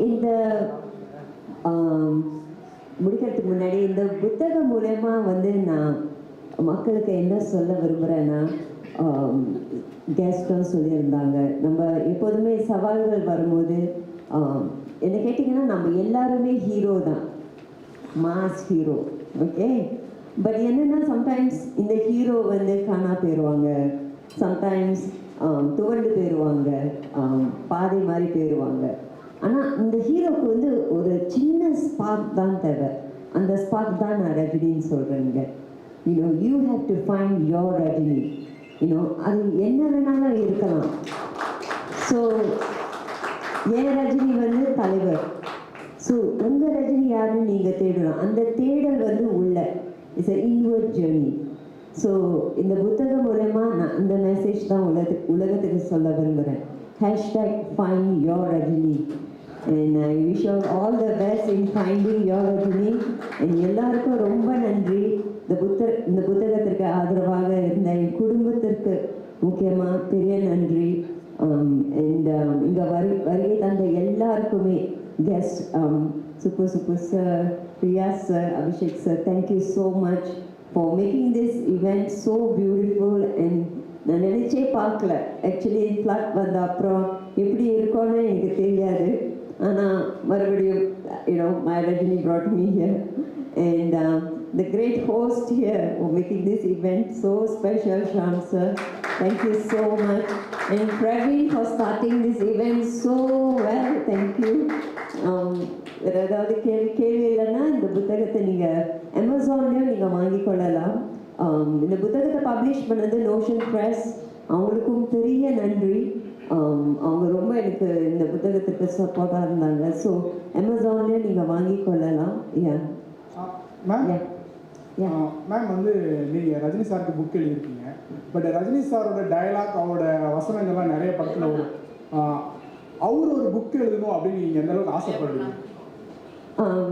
இந்த முடிக்கிறதுக்கு முன்னாடி இந்த புத்தகம் மூலயமா வந்து நான் மக்களுக்கு என்ன சொல்ல விரும்புகிறேன்னா, கெஸ்ட்டும் சொல்லியிருந்தாங்க, நம்ம எப்போதுமே சவால்கள் வரும்போது என்ன கேட்டிங்கன்னா நம்ம எல்லாருமே ஹீரோ தான், மாஸ் ஹீரோ. ஓகே, பட் என்னென்னா சம்டைம்ஸ் இந்த ஹீரோ வந்து காணா போயிடுவாங்க, சம்டைம்ஸ் துவண்டு போயிடுவாங்க, பாதை மாதிரி போயிடுவாங்க. ஆனால் இந்த ஹீரோக்கு வந்து ஒரு சின்ன ஸ்பார்க் தான் தேவை. அந்த ஸ்பார்க் தான் நான் ரஜினின்னு சொல்கிறேங்க. You have to find your Rajini. அது என்ன வேணாலும் இருக்கலாம். ஸோ என் ரஜினி வந்து தலைவர். ஸோ உங்கள் ரஜினி யாருன்னு நீங்கள் தேடலாம். அந்த தேடல் வந்து உள்ள it's a inward journey. So இந்த புத்தகம் மூலமா நான் இந்த மெசேஜ் தான் உலகத்துக்கு சொல்ல விரும்புகிறேன். #find your Rajini. And I wish you all the best in finding your Rajini. And எல்லாருக்கும் ரொம்ப நன்றி. இந்த புத்தகத்திற்கு ஆதரவாக இருந்த என் குடும்பத்திற்கு முக்கியமாக பெரிய நன்றி. இங்கே வருகை தந்த எல்லாருக்குமே guest super sir, Priya sir, Abhishek sir, thank you so much for making this event so beautiful. And நான் நினைச்சே பார்க்கல, ஆக்சுவலி ஃப்ளட் வந்த அப்புறம் எப்படி இருக்கும்னு எனக்கு தெரியாது. ஆனால் மறுபடியும் my Rajini brought me here. And the great host here for making this event so special, Shyam sir, thank you so much. And Praveen for starting this event so well, thank you. வேறு ஏதாவது கேள்வி இல்லைன்னா இந்த புத்தகத்தை நீங்கள் அமேசான்லேயும் நீங்கள் வாங்கி கொள்ளலாம். இந்த புத்தகத்தை பப்ளிஷ் பண்ணது நோஷன் ப்ரெஸ், அவங்களுக்கும் பெரிய நன்றி. அவங்க ரொம்ப எனக்கு இந்த புத்தகத்துக்கு சப்போர்ட்டாக இருந்தாங்க. ஸோ அமேசான்லேயும் நீங்கள் வாங்கி கொள்ளலாம். மேம் வந்து நீங்கள் ரஜினி சாருக்கு புக் எழுதியிருக்கீங்க. பட் ரஜினி சாரோட டயலாக், அவரோட வசனங்கள்லாம் நிறைய படத்தில் வரும். அவர் ஒரு புக் எழுதணும் அப்படின்னு நீங்கள் எந்த அளவுக்கு ஆசைப்படுறீங்க?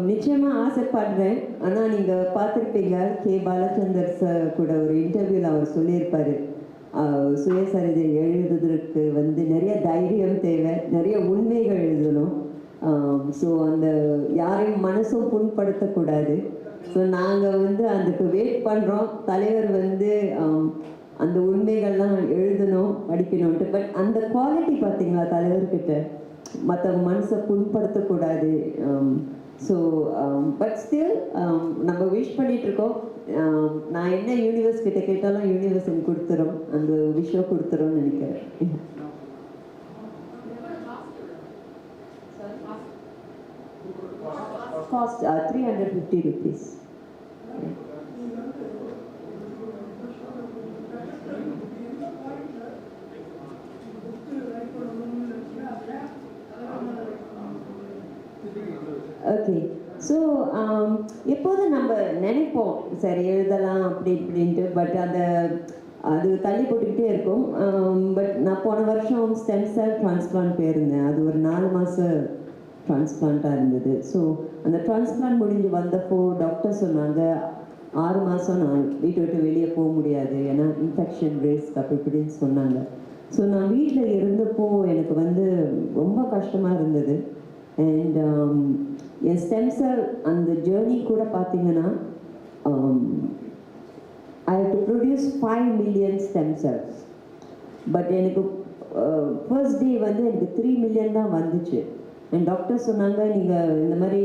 நிச்சயமாக ஆசைப்படுறேன். ஆனால் நீங்கள் பார்த்துருப்பீங்க, கே பாலச்சந்தர் சார் கூட ஒரு இன்டர்வியூவில் அவர் சொல்லியிருப்பார், சுயசரிதை எழுதுறதுக்கு வந்து நிறைய தைரியம் தேவை, நிறைய உண்மைகள் எழுதணும். ஸோ அந்த யாரையும் மனசும் புண்படுத்தக்கூடாது. ஸோ நாங்கள் வந்து அதுக்கு வெயிட் பண்ணுறோம். தலைவர் வந்து அந்த உண்மைகள்லாம் எழுதணும், படிக்கணும்ட்டு. பட் அந்த குவாலிட்டி பார்த்தீங்களா தலைவர்கிட்ட, மற்றவங்க மனசை புண்படுத்தக்கூடாது. ஸோ பட் ஸ்டில் நம்ம விஷ் பண்ணிகிட்ருக்கோம். நான் என்ன யூனிவர்ஸ் கிட்ட கேட்டாலும் யூனிவர்ஸ் எனக்கு கொடுத்துரும், அந்த விஷயம் கொடுத்துரும்னு நினைக்கிறேன். Cost 350 rupees. ஓகே, ஸோ எப்போதும் நம்ம நினைப்போம் சரி எழுதலாம் அப்படி இப்படின்ட்டு, பட் அது தள்ளி போட்டுக்கிட்டே இருக்கும். பட் நான் போன வருஷம் ஸ்டெம் செல் டிரான்ஸ்பிளான்ட் போயிருந்தேன். அது ஒரு 4 மாதம் டிரான்ஸ்பிளான்ட்டாக இருந்தது. ஸோ அந்த டிரான்ஸ்பிளான்ட் முடிஞ்சு வந்தப்போ டாக்டர் சொன்னாங்க 6 மாதம் நான் வீட்டை விட்டு வெளியே போக முடியாது, ஏன்னா இன்ஃபெக்ஷன் ரிஸ்க் அப்படி இப்படின்னு சொன்னாங்க. ஸோ நான் வீட்டில் இருந்தப்போ எனக்கு வந்து ரொம்ப கஷ்டமாக இருந்தது. அண்ட் என் ஸ்டெம் செல் அந்த ஜேர்னி கூட பார்த்தீங்கன்னா I have to produce 5 million stem cells. But எனக்கு ஃபர்ஸ்ட் டே வந்து எனக்கு 3 million தான் வந்துச்சு. அண்ட் டாக்டர் சொன்னாங்க, நீங்கள் இந்த மாதிரி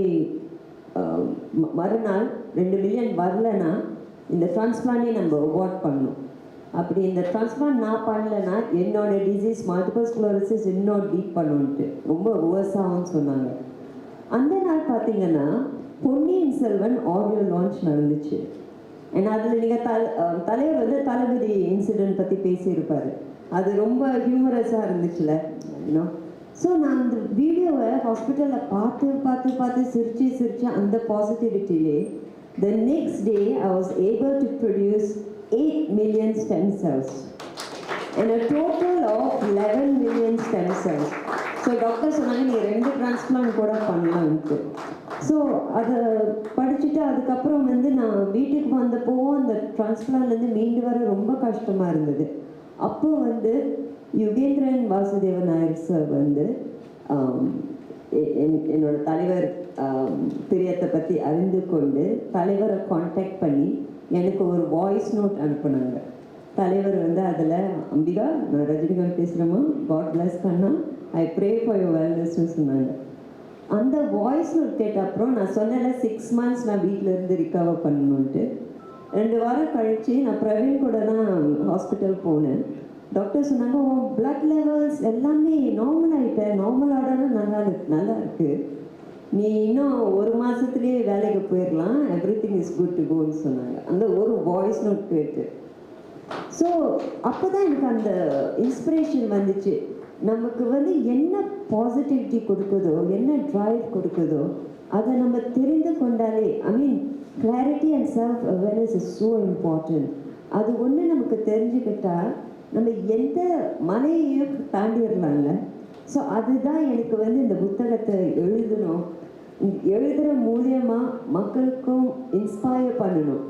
மறுநாள் 2 million வரலைன்னா இந்த டிரான்ஸ்பிளான்டே நம்ம அவாய்ட் பண்ணணும். அப்படி இந்த டிரான்ஸ்பிளான்ட் நான் பண்ணலைன்னா என்னோட டிசீஸ் மல்டிபிள் ஸ்க்லரோசிஸ் இன்னும் டீப் பண்ணுன்ட்டு ரொம்ப ஓவர்ஸாகும்னு சொன்னாங்க. அந்த நாள் பார்த்தீங்கன்னா பொன்னியின் செல்வன் ஆடியோ லான்ச் நடந்துச்சு. அண்ட் அதில் நீங்கள் தலைவர் வந்து தளபதி இன்சிடென்ட் பற்றி பேசியிருப்பார். அது ரொம்ப ஹியூமரஸாக இருந்துச்சுல, இன்னும். ஸோ நான் அந்த வீடியோவை ஹாஸ்பிட்டலில் பார்த்து சிரிச்சு அந்த பாசிட்டிவிட்டியிலே the next day I was able to produce 8 million stem cells and a total of 11 million stem cells. So doctor சொன்னாங்க நீங்கள் 2 டிரான்ஸ்பிளான்ட் கூட பண்ணலான்ட்டு. ஸோ அதை படிச்சுட்டு அதுக்கப்புறம் வந்து நான் வீட்டுக்கு வந்தப்போ அந்த டிரான்ஸ்பிளான்ட்லேருந்து மீண்டு வர ரொம்ப கஷ்டமாக இருந்தது. அப்போ வந்து யுகேந்திரன் வாசுதேவன் நாயர் சார் வந்து என்னோட தலைவர் பிரியத்தை பற்றி அறிந்து கொண்டு தலைவரை காண்டாக்ட் பண்ணி எனக்கு ஒரு வாய்ஸ் நோட் அனுப்புனாங்க. தலைவர் வந்து அதில், அம்பிகா நான் ரஜினிகாந்த் பேசுகிறேம்மா, காட் பிளஸ் கண்ணா, ஐ ப்ரே ஃபார் யுவர் வெல்னஸ்ன்னு சொன்னாங்க. அந்த வாய்ஸ் நோட் கேட்ட அப்புறம் நான் சொன்னேன்ல 6 months நான் வீட்டில் இருந்து ரிகவர் பண்ணணுன்ட்டு. 2 வாரம் கழித்து நான் பிரவீன் கூட தான் ஹாஸ்பிட்டல் போனேன். டாக்டர் சொன்னாங்க, உன் பிளட் லெவல்ஸ் எல்லாமே நார்மல் ஆகிட்ட, நார்மல் ஆர்டரும் நல்லா இருக்குது, நீ இன்னும் 1 மாதத்துலேயே வேலைக்கு போயிடலாம், எவ்ரிதிங் இஸ் குட் டு கோன்னு சொன்னாங்க. அந்த ஒரு வாய்ஸ் நோட் கேட்டு ஸோ அப்போ தான் எனக்கு அந்த இன்ஸ்பிரேஷன் வந்துச்சு. நமக்கு வந்து என்ன பாசிட்டிவிட்டி கொடுக்குதோ, என்ன ட்ரைவ் கொடுக்குதோ, அதை நம்ம தெரிந்து கொண்டாலே, I mean clarity and self awareness is so important. அது ஒன்று நமக்கு தெரிஞ்சுக்கிட்டா நம்ம எந்த மலையையும் தாண்டிடலாம்ல. ஸோ அதுதான் எனக்கு வந்து இந்த புத்தகத்தை எழுதுகிற மூலியமாக மக்களுக்கும் இன்ஸ்பயர் பண்ணணும்.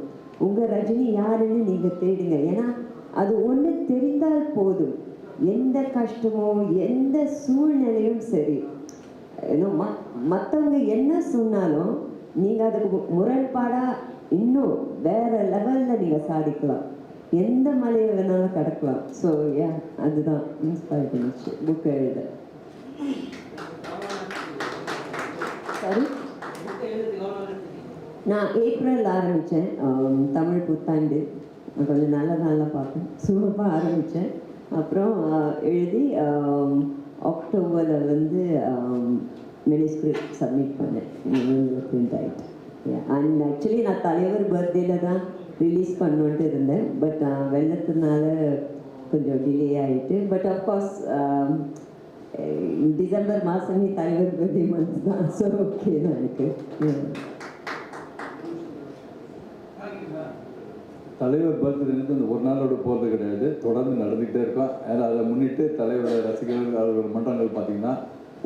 உங்கள் ரஜினி யாருன்னு நீங்கள் தேடுங்க. ஏன்னா அது ஒன்று தெரிந்தால் போதும், எந்த கஷ்டமோ எந்த சூழ்நிலையும் சரி, மற்றவங்க என்ன சொன்னாலும் நீங்கள் அதுக்கு முரண்பாடாக இன்னும் வேறு லெவலில் நீங்கள் சாதிக்கலாம், எந்த மலையை வேணாலும் கடக்கலாம். ஸோ அதுதான் இன்ஸ்பயர் பண்ணிச்சு புக் எழுத. சரி, நான் ஏப்ரல் ஆரம்பித்தேன், தமிழ் புத்தாண்டு கொஞ்சம் நல்லா பார்த்தேன், சூப்பராக ஆரம்பித்தேன். அப்புறம் எழுதி அக்டோபரில் வந்து மெனிஸ்கிரிப்ட் சப்மிட் பண்ணேன், பிரிண்ட் ஆகிட்டு. அண்ட் ஆக்சுவலி நான் தலைவர் பர்த்டேல தான் ரிலீஸ் பண்ணுன்ட்டு இருந்தேன், பட் வெள்ளத்தினால கொஞ்சம் டிலே ஆகிட்டு. பட் அஃப்கோர்ஸ் டிசம்பர் மாதமே தலைவர் பர்த்டே மந்த் தான், ஸோ ஓகே தான் எனக்கு. தலைவர் பர்த்டேக்கு அந்த ஒரு நாளோட போகிறது கிடையாது, தொடர்ந்து நடந்துக்கிட்டே இருக்கோம். ஏன்னா அதை முன்னிட்டு தலைவரோட ரசிகர்கள் அவரோட மன்றங்கள் பார்த்திங்கன்னா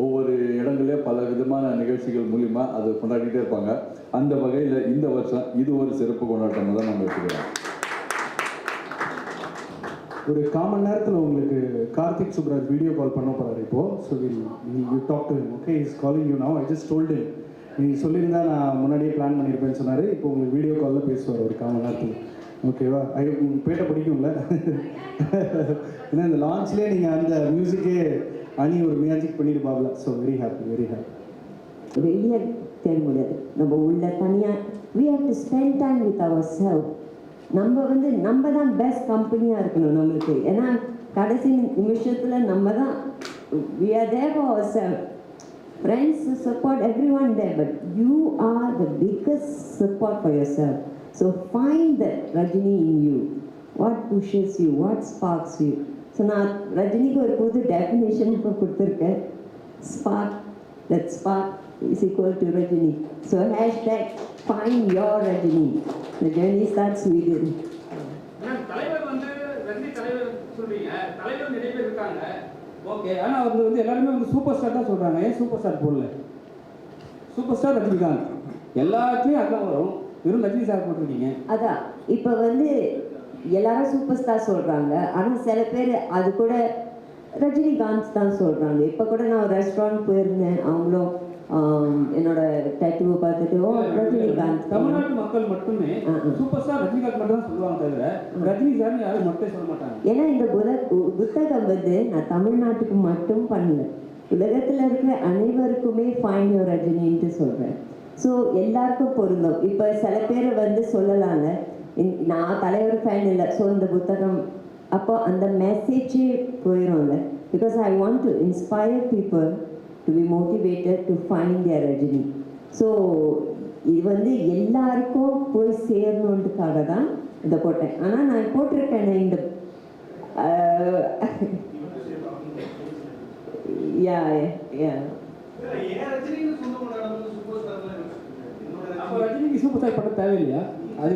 ஒவ்வொரு இடங்கள்லேயும் பல விதமான நிகழ்ச்சிகள் மூலிமா அதை கொண்டாடிக்கிட்டே இருப்பாங்க. அந்த வகையில் இந்த வருஷம் இது ஒரு சிறப்பு கொண்டாட்டமாக தான் நம்ம வச்சுக்கிறோம். ஒரு 1/4 மணி நேரத்தில் உங்களுக்கு கார்த்திக் சுப்ராஜ் வீடியோ கால் பண்ண போகிறாரு இப்போது. So you talk to him. Okay, is calling you now. I just told him. நீங்கள் சொல்லியிருந்தா நான் முன்னாடியே பிளான் பண்ணியிருப்பேன்னு சொன்னார். இப்போ உங்களுக்கு வீடியோ காலில் பேசுவார் ஒரு 1/4 மணி நேரத்தில். ஓகேவா? உங்களுக்கு பேட்டை பிடிக்கும்ல? ஏன்னா இந்த லான்ச்லேயே நீங்கள் அந்த மியூசிக்கே அணி ஒரு மியூசிக் பண்ணியிருப்பாப்ல. So very happy, very happy. வெளியே தேட முடியாது, நம்ம உள்ள தனியாக we have to spend time with ourselves. நம்ம தான் பெஸ்ட் கம்பெனியாக இருக்கணும் நம்மளுக்கு. ஏன்னா கடைசி நிமிஷத்தில் நம்ம தான் we are there for ourselves. Friends support everyone there, but you are the biggest support for yourself. So find that Rajini in you. What pushes you? What sparks you? So நான் ரஜினிக்கு ஒரு புது டெஃபினேஷன் இப்போ கொடுத்துருக்கேன். Spark, that spark is equal to Rajini. So hashtag find your Rajini. The journey starts with you. தலைவர் வந்து ரஜினி தலைவர் சொல்றீங்க, தலைவர் நிறைய பேர் இருக்காங்க, ஓகே. ஆனால் அவர் வந்து எல்லாருமே வந்து சூப்பர் ஸ்டார் தான் சொல்கிறாங்க. ஏன் சூப்பர் ஸ்டார் போடல? சூப்பர் ஸ்டார் ரஜினிகாந்த் எல்லாத்துலேயும் அதான் வரும், வெறும் ரஜினி சார் போட்டிருக்கீங்க. அதான் இப்போ வந்து எல்லாரும் சூப்பர் ஸ்டார் சொல்கிறாங்க, ஆனால் சில பேர் அது கூட ரஜினிகாந்த் தான் சொல்கிறாங்க. இப்போ கூட நான் ஒரு ரெஸ்டாரண்ட் போயிருந்தேன், அவங்களும் என்னோட டேட்டுவை பார்த்துட்டு ஓ ரஜினிகாந்த். தமிழ்நாட்டு மக்கள் மட்டுமே சூப்பர் ஸ்டார் ரஜினிகாந்த் மட்டும் தான் சொல்லுவாங்க, தவிர ரஜினி சார் யாரும் மட்டும் சொல்ல மாட்டாங்க. ஏன்னா இந்த புத்தகம் வந்து நான் தமிழ்நாட்டுக்கு மட்டும் பண்ணல, உலகத்தில் இருக்கிற அனைவருக்குமே ஃபைண்ட் யுவர் ரஜினின்ட்டு சொல்கிறேன். ஸோ எல்லாருக்கும் பொருந்தும். இப்போ சில பேர் வந்து சொல்லலாங்க, நான் தலைவர் ஃபேன் இல்லை, ஸோ இந்த புத்தகம் அப்போ அந்த மெசேஜே போயிடும்ல. Because I want to inspire people to be motivated to find their Rajini. So இது வந்து எல்லாருக்கும் போய் சேரணுன்றதுக்காக தான் இதை போட்டேன். ஆனால் நான் போட்டிருக்கேன் இந்த யா யா அப்போ ரஜினிக்கு சூப்பர் ஸ்டார் படம் தேவையில்லையா? அது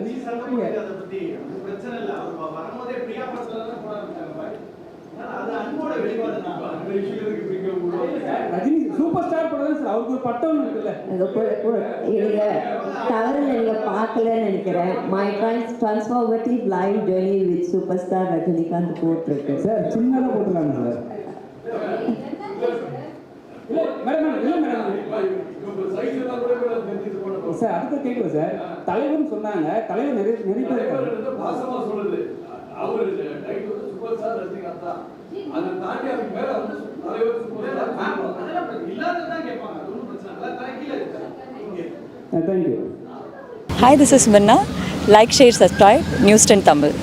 ரஜினி சூப்பர் ஸ்டார் படம் சார், அவருக்கு ஒரு பட்டம் இருக்குல்ல. தவறில் நீங்கள் பார்க்கலன்னு நினைக்கிறேன். My transformative life journey with super star Rajinikanth போட்டிருக்கு சார். சின்னதாக போட்டுருக்காங்க சார். இல்லை மேடம் இல்லை மேடம் சார் அதுக்கு கேட்கல சார். தலைவர்னு சொன்னாங்க. தலைவர் நிறைய பேர் இருக்காங்க. பாசமா சொல்லுது அவரு டைட்டில் வந்து சூப்பர் ஸ்டார் ரஜினிகாந்த் தான். அதை தாண்டி அதுக்கு மேல வந்து தலைவர் சூப்பர் ஸ்டார் அதெல்லாம் இல்லாததான் கேட்பாங்க. அது ஒன்றும் பிரச்சனை இல்லை. கீழே இருக்கு. Thank you. Hi, this is Minna. Like, share, subscribe, News 10 Tamil.